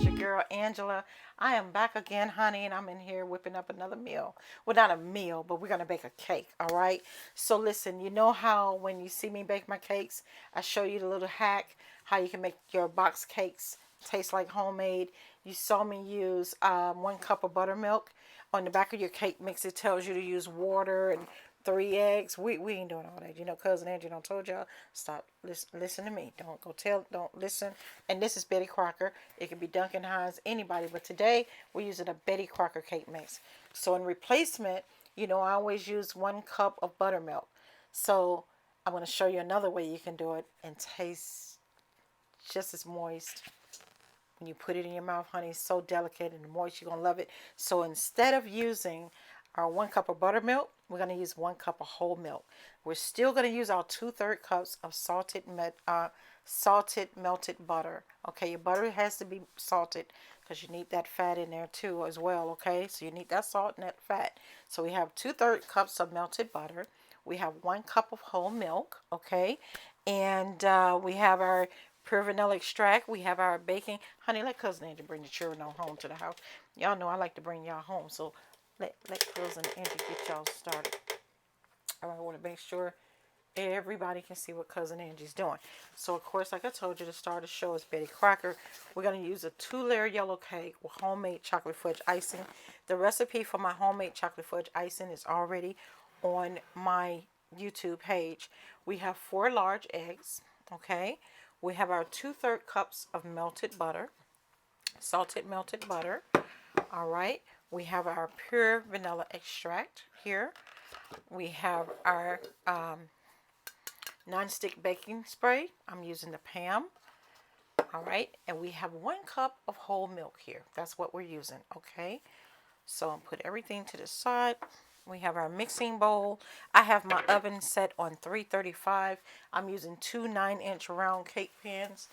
your girl Angela. I am back again, honey, and I'm in here whipping up another meal. Well, not a meal, but we're gonna bake a cake, all right? So listen, you know how when you see me bake my cakes, I show you the little hack how you can make your box cakes taste like homemade. You saw me use 1 cup of buttermilk. On the back of your cake mix, it tells you to use water and 3 eggs. We ain't doing all that. You know, Cousin Andrew don't told y'all, stop, listen to me. Don't listen. And this is Betty Crocker. It could be Duncan Hines, anybody. But today, we're using a Betty Crocker cake mix. So in replacement, you know, I always use 1 cup of buttermilk. So I'm going to show you another way you can do it and taste just as moist. When you put it in your mouth, honey, it's so delicate and moist, you're going to love it. So instead of using our 1 cup of buttermilk, we're going to use 1 cup of whole milk. We're still going to use our 2/3 cups of salted melted butter. Okay, your butter has to be salted because you need that fat in there too as well. Okay, so you need that salt and that fat. So we have 2/3 cups of melted butter. We have 1 cup of whole milk. Okay, and we have our pure vanilla extract. We have our baking. Honey, let Cousin Angie bring the children on home to the house. Y'all know I like to bring y'all home, so let Cousin Angie get y'all started. I want to make sure everybody can see what Cousin Angie's doing. So, of course, like I told you, to start the show is Betty Crocker. We're going to use a 2-layer yellow cake with homemade chocolate fudge icing. The recipe for my homemade chocolate fudge icing is already on my YouTube page. We have 4 large eggs, okay? We have our 2/3 cups of melted butter, salted melted butter. All right. We have our pure vanilla extract here. We have our non-stick baking spray. I'm using the Pam. All right. And we have 1 cup of whole milk here. That's what we're using. Okay. So I'll put everything to the side. We have our mixing bowl. I have my oven set on 335. I'm using 2 9-inch round cake pans.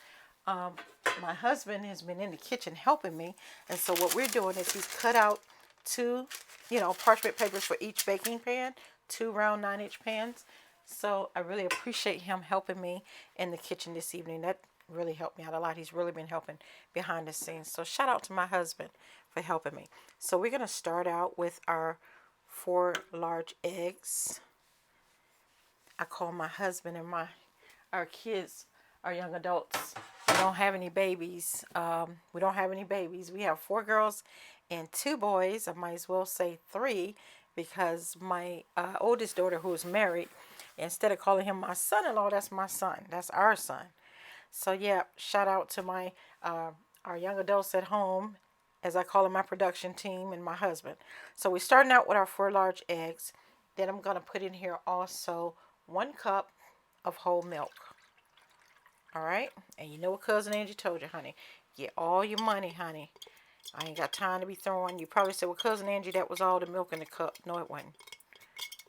My husband has been in the kitchen helping me. And so what we're doing is he's cut out 2, parchment papers for each baking pan, 2 round 9-inch pans. So I really appreciate him helping me in the kitchen this evening. That really helped me out a lot. He's really been helping behind the scenes. So shout out to my husband for helping me. So we're going to start out with our 4 large eggs. I call my husband and our kids, our young adults. We don't have any babies. We have 4 girls and 2 boys. I might as well say 3 because my oldest daughter, who is married, instead of calling him my son-in-law, that's my son. That's our son. So yeah, shout out to my our young adults at home, as I call them, my production team, and my husband. So we're starting out with our 4 large eggs. Then I'm going to put in here also 1 cup of whole milk. All right. And you know what Cousin Angie told you, honey. Get all your money, honey. I ain't got time to be throwing. You probably said, well, Cousin Angie, that was all the milk in the cup. No, it wasn't.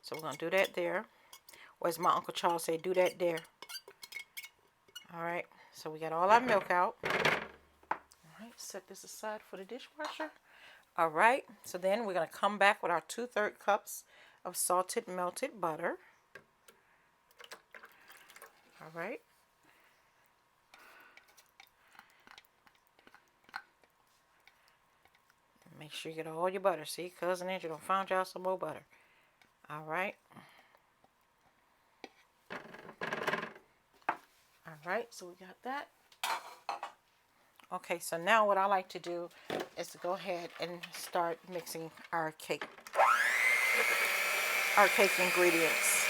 So we're going to do that there. Or as my Uncle Charles said, do that there. All right. So we got all our milk out. Set this aside for the dishwasher. All right. So then we're going to come back with our 2/3 cups of salted melted butter. All right. Make sure you get all your butter. See, Cousin Andrew done found y'all some more butter. All right. All right. So we got that. Okay, so now what I like to do is to go ahead and start mixing our cake ingredients.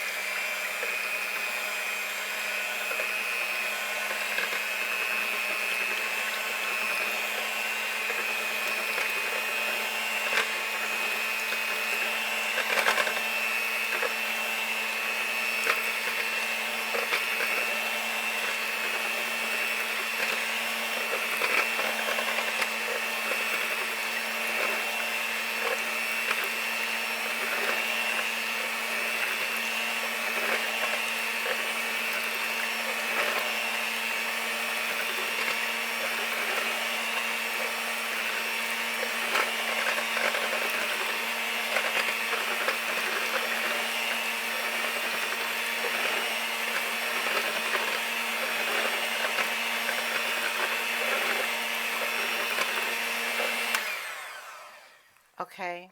Okay,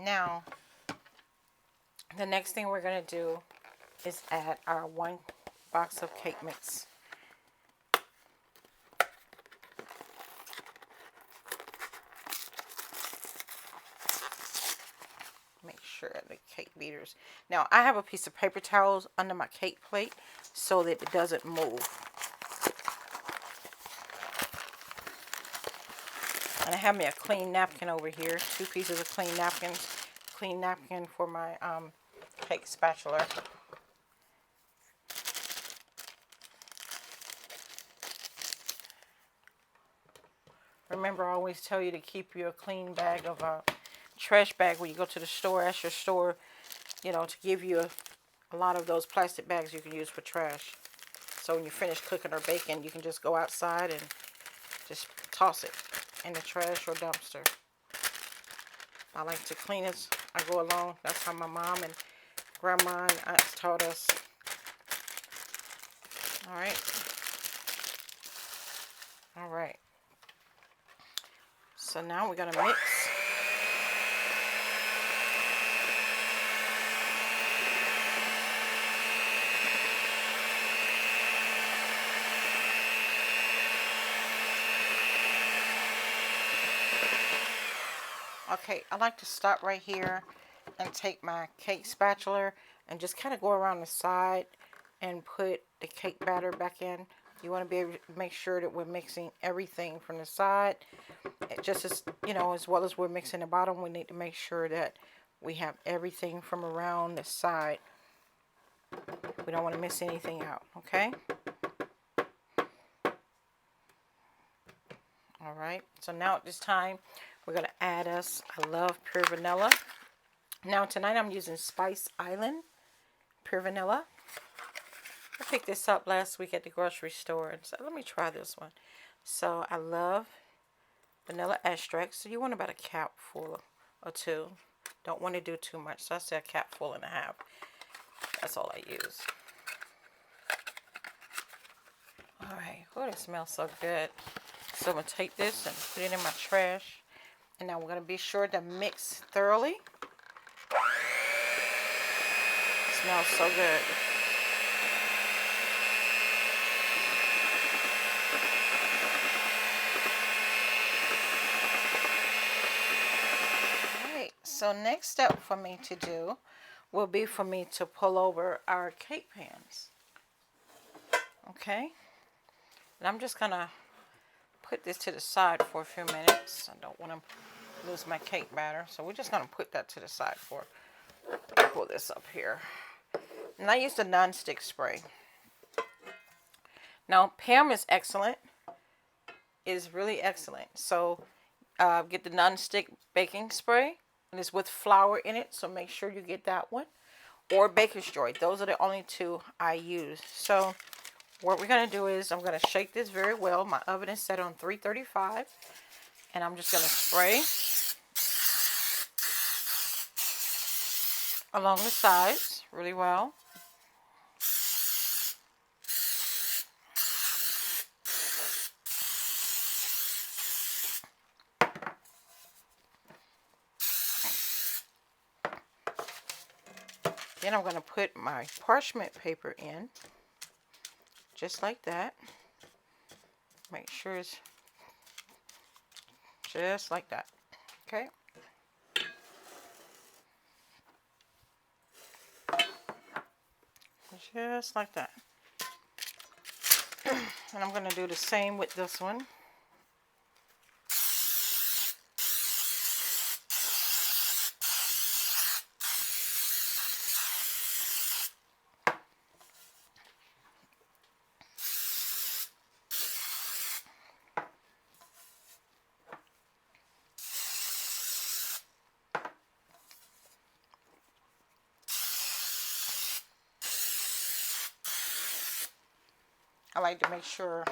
now the next thing we're going to do is add our 1 box of cake mix. Make sure the cake beaters. Now I have a piece of paper towels under my cake plate so that it doesn't move. And I have me a clean napkin over here. 2 pieces of clean napkins. Clean napkin for my cake spatula. Remember, I always tell you to keep you a clean bag of trash bag when you go to the store. Ask your store, you know, to give you a lot of those plastic bags you can use for trash. So when you finish cooking or baking, you can just go outside and just toss it in the trash or dumpster. I like to clean as I go along. That's how my mom and grandma and aunts taught us. All right. All right. So now we're going to mix. Okay, I like to stop right here and take my cake spatula and just kind of go around the side and put the cake batter back in. You want to be able to make sure that we're mixing everything from the side. Just as, you know, as well as we're mixing the bottom, we need to make sure that we have everything from around the side. We don't want to miss anything out, okay? All right, so now at this time, we're going to add us, I love pure vanilla. Now tonight I'm using Spice Island pure vanilla. I picked this up last week at the grocery store and said, let me try this one. So I love vanilla extract. So you want about a capful or 2. Don't want to do too much. So I say a capful and a half. That's all I use. All right. Oh, it smells so good. So I'm going to take this and put it in my trash. And now we're going to be sure to mix thoroughly. It smells so good. Alright, so next step for me to do will be for me to pull over our cake pans. Okay? And I'm just going to put this to the side for a few minutes. I don't want to lose my cake batter. So we're just going to put that to the side for, pull this up here. And I use the non-stick spray. Now, Pam is excellent. Is really excellent. So, get the non-stick baking spray. And it's with flour in it. So, make sure you get that one. Or Baker's Joy. Those are the only 2 I use. So, what we're going to do is I'm going to shake this very well. My oven is set on 335. And I'm just going to spray along the sides really well. Then I'm going to put my parchment paper in, just like that. Make sure it's just like that, okay? Just like that. And I'm going to do the same with this one. I like to make sure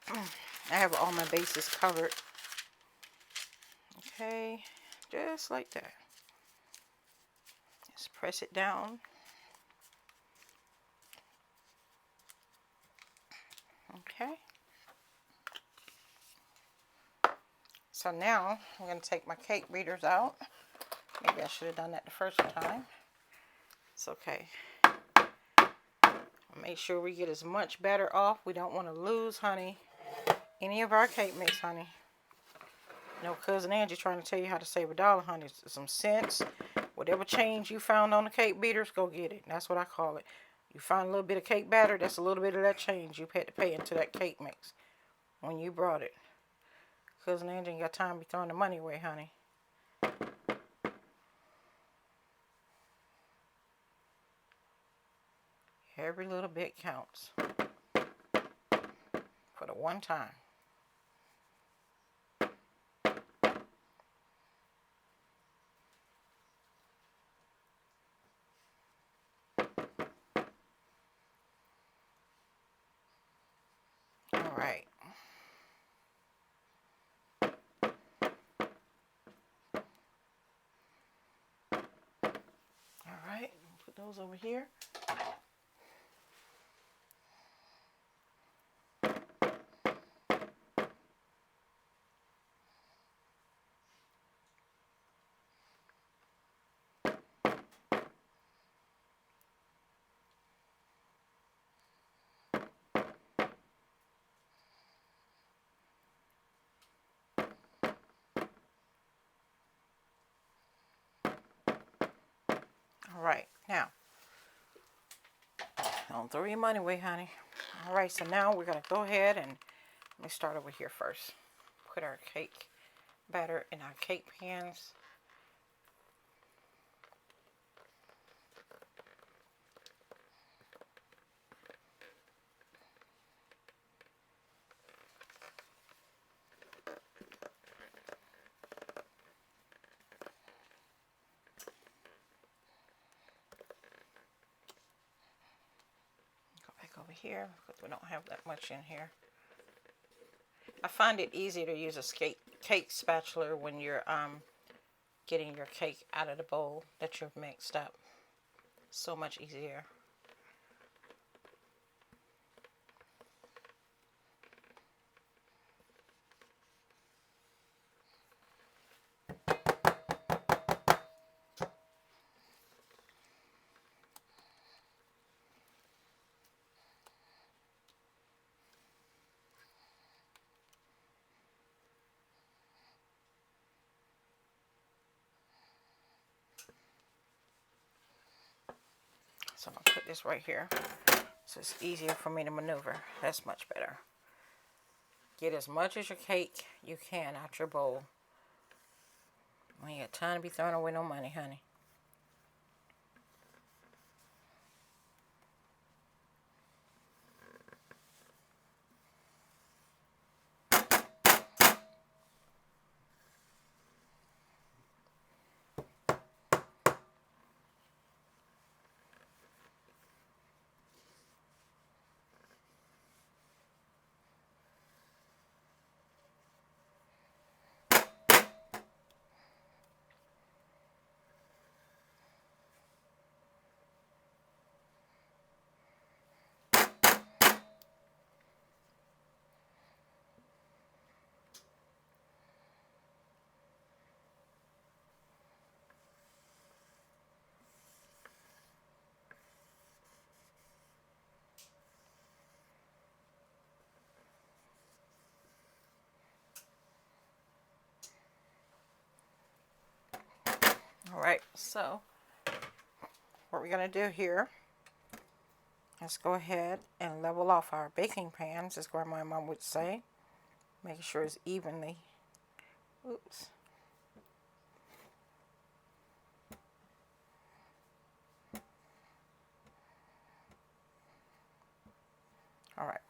I have all my bases covered. Okay, just like that. Just press it down. Okay. So now I'm going to take my cake beaters out. Maybe I should have done that the first time. It's okay. Make sure we get as much batter off. We don't want to lose, honey, any of our cake mix, honey. You know, Cousin Angie's trying to tell you how to save $1, honey. Some cents. Whatever change you found on the cake beaters, go get it. That's what I call it. You find a little bit of cake batter, that's a little bit of that change you had to pay into that cake mix when you brought it. Cousin Angie ain't got time to be throwing the money away, honey. Every little bit counts. For the one time. All right. All right, put those over here. All right, now, don't throw your money away, honey. All right, so now we're going to go ahead and let me start over here first. Put our cake batter in our cake pans. Over here because we don't have that much in here. I find it easier to use a cake spatula when you're getting your cake out of the bowl that you've mixed up. So much easier. So I'm going to put this right here so it's easier for me to maneuver. That's much better. Get as much as your cake you can out your bowl. We ain't got time to be throwing away no money, honey. Alright, so what we're going to do here is go ahead and level off our baking pans, as Grandma and Mom would say. Making sure it's evenly. Oops. Alright.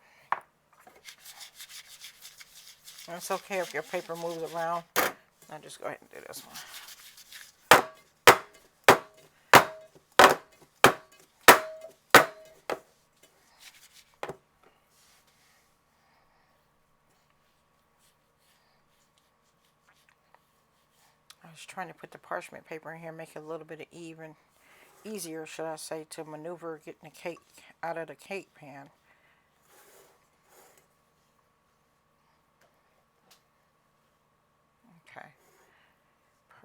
It's okay if your paper moves around. I'll just go ahead and do this one. I was trying to put the parchment paper in here, make it a little bit easier, should I say, to maneuver getting the cake out of the cake pan.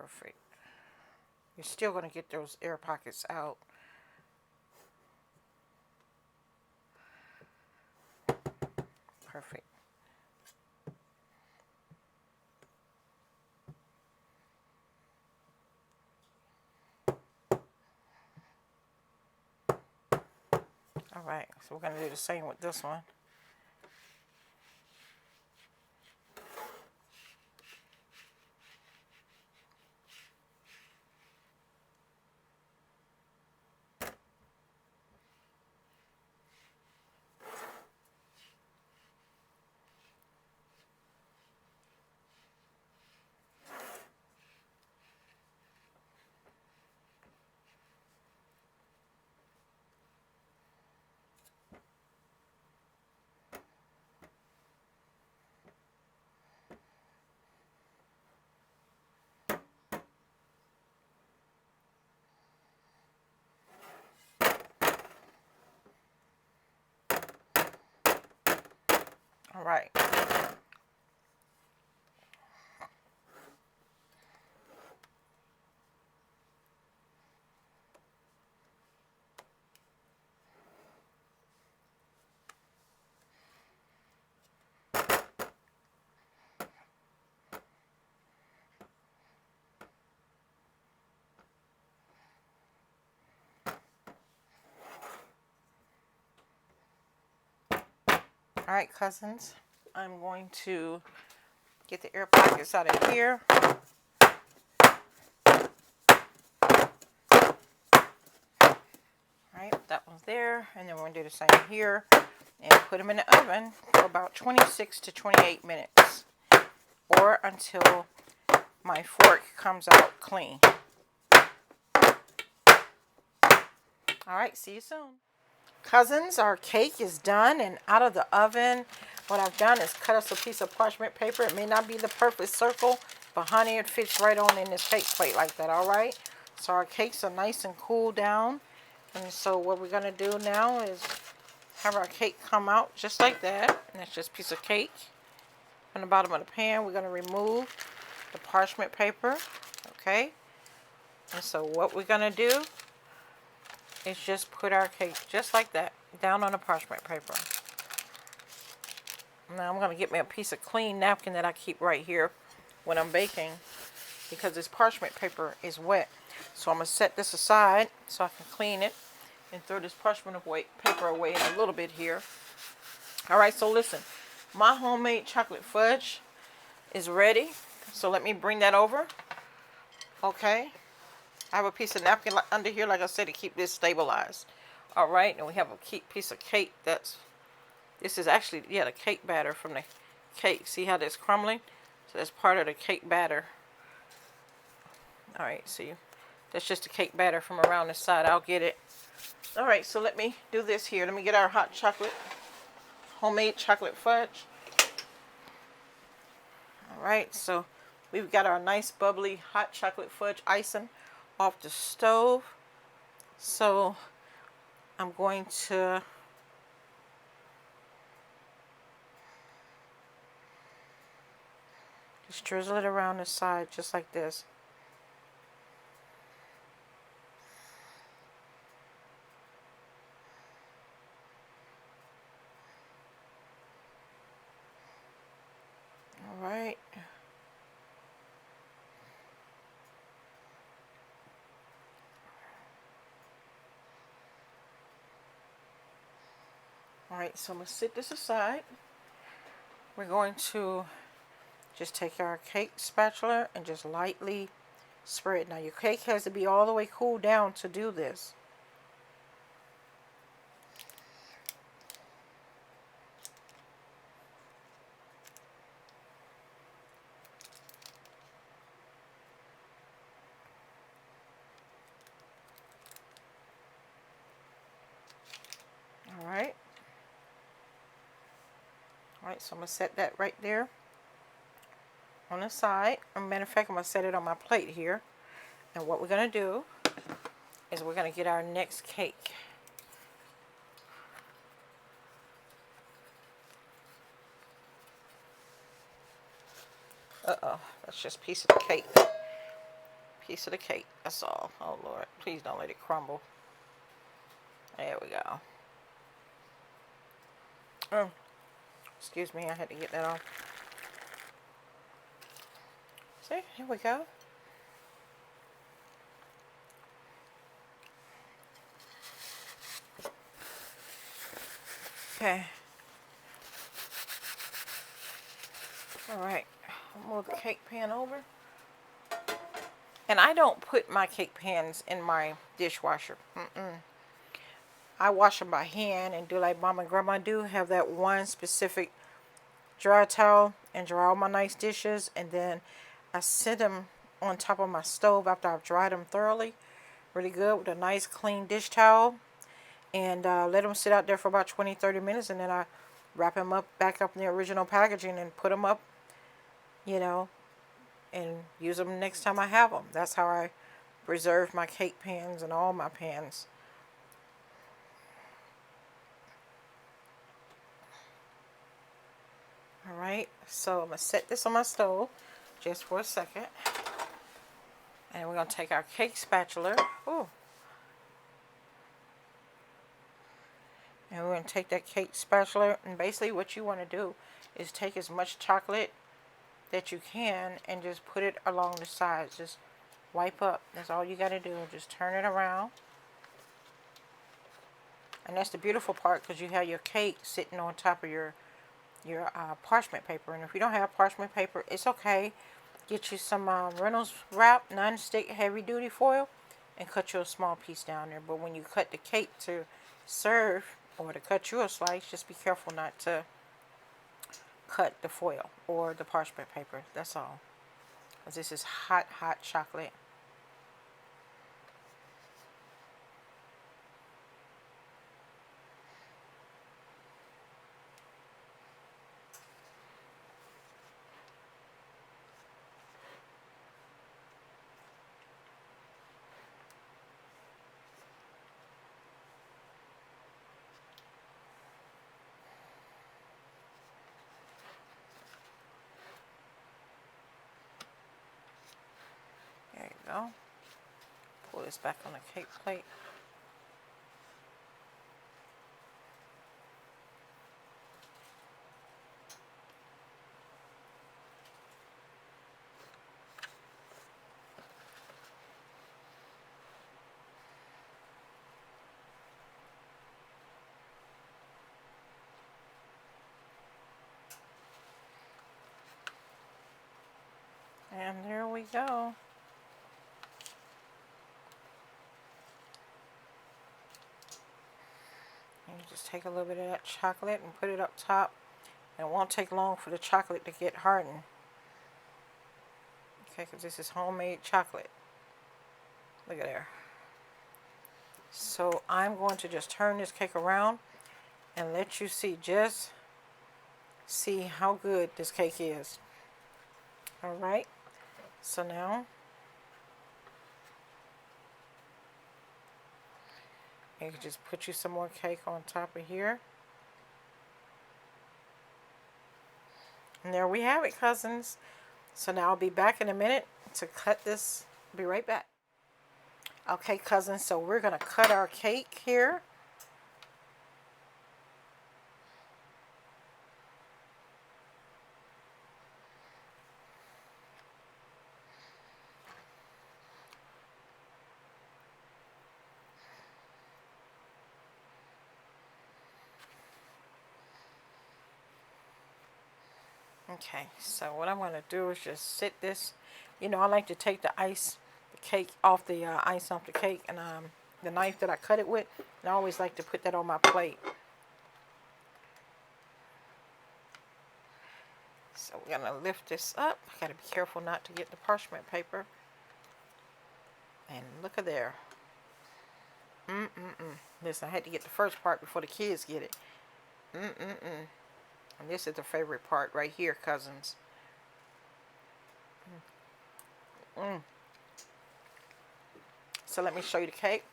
Perfect. You're still going to get those air pockets out. Perfect. All right, so we're going to do the same with this one. All right. All right, cousins. I'm going to get the air pockets out of here. Right, that one's there, and then we're going to do the same here and put them in the oven for about 26 to 28 minutes, or until my fork comes out clean. All right, see you soon. Cousins, our cake is done and out of the oven. What I've done is cut us a piece of parchment paper. It may not be the perfect circle, but honey, it fits right on in this cake plate like that, all right? So our cakes are nice and cool down. And so what we're going to do now is have our cake come out just like that. And that's just a piece of cake. From the bottom of the pan, we're going to remove the parchment paper. Okay? And so what we're going to do is just put our cake just like that down on the parchment paper. Now I'm going to get me a piece of clean napkin that I keep right here when I'm baking, because this parchment paper is wet. So I'm going to set this aside so I can clean it and throw this parchment paper away in a little bit here. Alright, so listen. My homemade chocolate fudge is ready. So let me bring that over. Okay. I have a piece of napkin under here, like I said, to keep this stabilized. Alright, and we have a piece of cake this is actually, yeah, the cake batter from the cake. See how that's crumbling? So that's part of the cake batter. Alright, see, that's just the cake batter from around the side. I'll get it. Alright, so let me do this here. Let me get our hot chocolate, homemade chocolate fudge. Alright, so we've got our nice bubbly hot chocolate fudge icing off the stove. So I'm going to just drizzle it around the side just like this. Alright. Alright, so I'm going to set this aside. We're going to just take our cake spatula and just lightly spread. Now your cake has to be all the way cooled down to do this. Alright. Alright, so I'm going to set that right there on the side. As a matter of fact, I'm going to set it on my plate here. And what we're going to do is we're going to get our next cake. Uh-oh, that's just a piece of the cake. piece of the cake. That's all. Oh Lord, please don't let it crumble. There we go. Oh, excuse me, I had to get that off. See, here we go. Okay. All right. I'll move the cake pan over. And I don't put my cake pans in my dishwasher. I wash them by hand and do like Mama and Grandma do. Have that one specific dry towel and dry all my nice dishes. And then I sit them on top of my stove after I've dried them thoroughly. Really good with a nice clean dish towel. And let them sit out there for about 20-30 minutes. And then I wrap them up back up in the original packaging and put them up, you know, and use them next time I have them. That's how I preserve my cake pans and all my pans. Alright, so I'm going to set this on my stove just for a second. And we're going to take our cake spatula. Ooh. And we're going to take that cake spatula, and basically what you want to do is take as much chocolate that you can and just put it along the sides. Just wipe up. That's all you got to do. Just turn it around. And that's the beautiful part, because you have your cake sitting on top of your parchment paper. And if you don't have parchment paper, it's okay. Get you some Reynolds wrap, non-stick, heavy-duty foil, and cut you a small piece down there. But when you cut the cake to serve or to cut you a slice, just be careful not to cut the foil or the parchment paper. That's all. Because this is hot, hot chocolate. There you go. Pull this back on the cake plate. And there we go. And you just take a little bit of that chocolate and put it up top. And it won't take long for the chocolate to get hardened. Okay, because this is homemade chocolate. Look at there. So I'm going to just turn this cake around and let you see how good this cake is. Alright, so now you can just put you some more cake on top of here. And there we have it, cousins. So now I'll be back in a minute to cut this. Be right back. Okay, cousins, so we're going to cut our cake here. Okay, so what I'm going to do is just sit this. You know, I like to take the cake off the ice off the cake, and the knife that I cut it with, and I always like to put that on my plate. So we're going to lift this up. I got to be careful not to get the parchment paper. And look at there. Listen, I had to get the first part before the kids get it. And this is the favorite part right here, cousins. So let me show you the cake.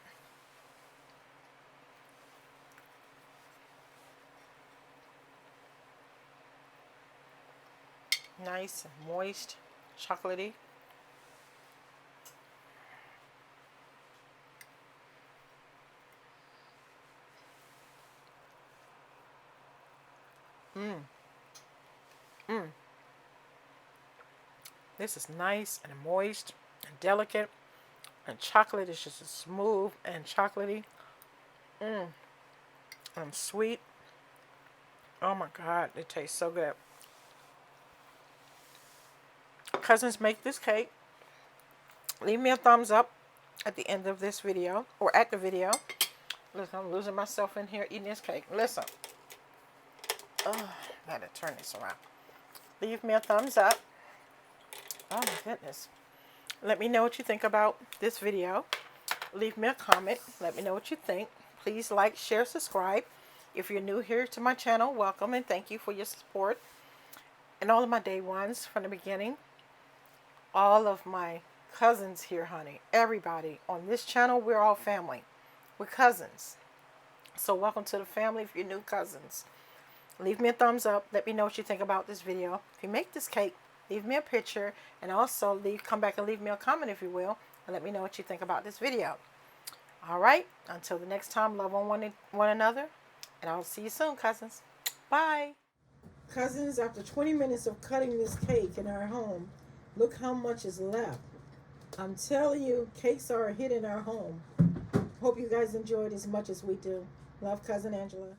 Nice and moist, chocolatey. This is nice and moist and delicate. And chocolate is just smooth and chocolatey. And sweet. Oh my God, it tastes so good. Cousins, make this cake. Leave me a thumbs up at the end of this video, or at the video. Listen, I'm losing myself in here eating this cake. Listen. Oh, I gotta turn this around. Leave me a thumbs up. Oh my goodness. Let me know what you think about this video. Leave me a comment. Let me know what you think. Please like, share, subscribe. If you're new here to my channel, welcome and thank you for your support. And all of my day ones from the beginning. All of my cousins here, honey. Everybody on this channel, we're all family. We're cousins. So welcome to the family if you're new cousins. Leave me a thumbs up. Let me know what you think about this video. If you make this cake, leave me a picture. And also come back and leave me a comment if you will. And let me know what you think about this video. All right. Until the next time, love on one another. And I'll see you soon, cousins. Bye. Cousins, after 20 minutes of cutting this cake in our home, look how much is left. I'm telling you, cakes are a hit in our home. Hope you guys enjoyed as much as we do. Love, Cousin Angela.